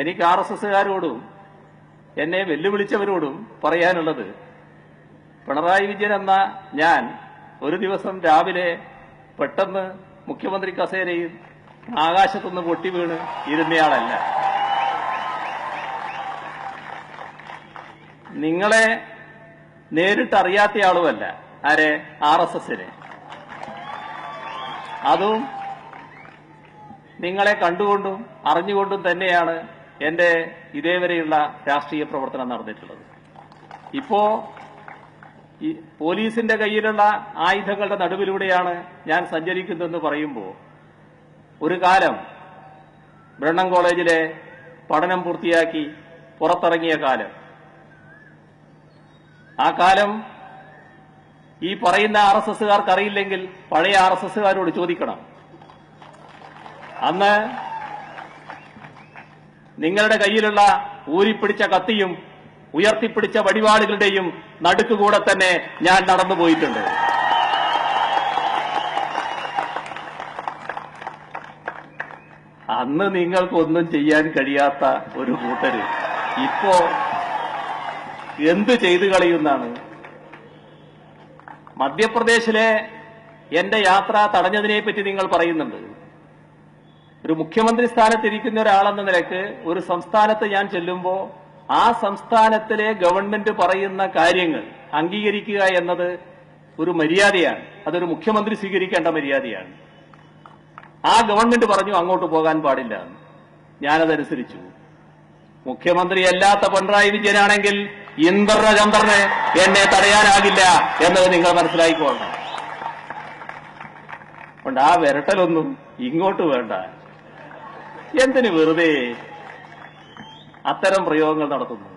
എനിക്ക് RSSകാരോടും എന്നെ വെല്ലുവിളിച്ചവരോടും പറയാനുള്ളത്, പിണറായി വിജയൻ എന്ന ഞാൻ ഒരു ദിവസം രാവിലെ പെട്ടെന്ന് മുഖ്യമന്ത്രി കസേരയിൽ ആകാശത്തുനിന്ന് പൊട്ടി വീണ് ഇരുന്നയാളല്ല. നിങ്ങളെ നേരിട്ടറിയാത്തയാളുമല്ല. ആരെ? RSSനെ. അതും നിങ്ങളെ കണ്ടുകൊണ്ടും അറിഞ്ഞുകൊണ്ടും തന്നെയാണ് എന്റെ ഇതേവരെയുള്ള രാഷ്ട്രീയ പ്രവർത്തനം നടന്നിട്ടുള്ളത്. ഇപ്പോ ഈ പോലീസിന്റെ കയ്യിലുള്ള ആയുധങ്ങളുടെ നടുവിലൂടെയാണ് ഞാൻ സഞ്ചരിക്കുന്നതെന്ന് പറയുമ്പോൾ, ഒരു കാലം ബ്രണ്ണൻ കോളേജിലെ പഠനം പൂർത്തിയാക്കി പുറത്തിറങ്ങിയ കാലം, ആ കാലം ഈ പറയുന്ന RSSകാർക്ക് അറിയില്ലെങ്കിൽ പഴയ RSSകാരോട് ചോദിക്കണം. അന്ന് നിങ്ങളുടെ കയ്യിലുള്ള ഊരിപ്പിടിച്ച കത്തിയും ഉയർത്തിപ്പിടിച്ച വടിവാളുകളുടെയും നടുക്കുകൂടെ തന്നെ ഞാൻ നടന്നുപോയിട്ടുണ്ട്. അന്ന് നിങ്ങൾക്കൊന്നും ചെയ്യാൻ കഴിയാത്ത ഒരു കൂട്ടര് ഇപ്പോ എന്ത് ചെയ്തു കളയുന്നാണ്? മധ്യപ്രദേശിലെ എന്റെ യാത്ര തടഞ്ഞതിനെപ്പറ്റി നിങ്ങൾ പറയുന്നുണ്ട്. ഒരു മുഖ്യമന്ത്രി സ്ഥാനത്തിരിക്കുന്ന ഒരാളെന്ന നിലക്ക് ഒരു സംസ്ഥാനത്ത് ഞാൻ ചെല്ലുമ്പോൾ ആ സംസ്ഥാനത്തിലെ ഗവൺമെന്റ് പറയുന്ന കാര്യങ്ങൾ അംഗീകരിക്കുക എന്നത് ഒരു മര്യാദയാണ്. അതൊരു മുഖ്യമന്ത്രി സ്വീകരിക്കേണ്ട മര്യാദയാണ്. ആ ഗവൺമെന്റ് പറഞ്ഞു അങ്ങോട്ട് പോകാൻ പാടില്ല. ഞാനതനുസരിച്ചു. മുഖ്യമന്ത്രിയല്ലാത്ത പിണറായി വിജയനാണെങ്കിൽ ചന്ദ്രന് എന്നെ തടയാനാകില്ല എന്നത് നിങ്ങൾ മനസ്സിലാക്കിക്കൊള്ളണം. അതുകൊണ്ട് ആ വിരട്ടലൊന്നും ഇങ്ങോട്ട് വേണ്ട. എന്തിന് വെറുതെ അത്തരം പ്രയോഗങ്ങൾ നടത്തുന്നു?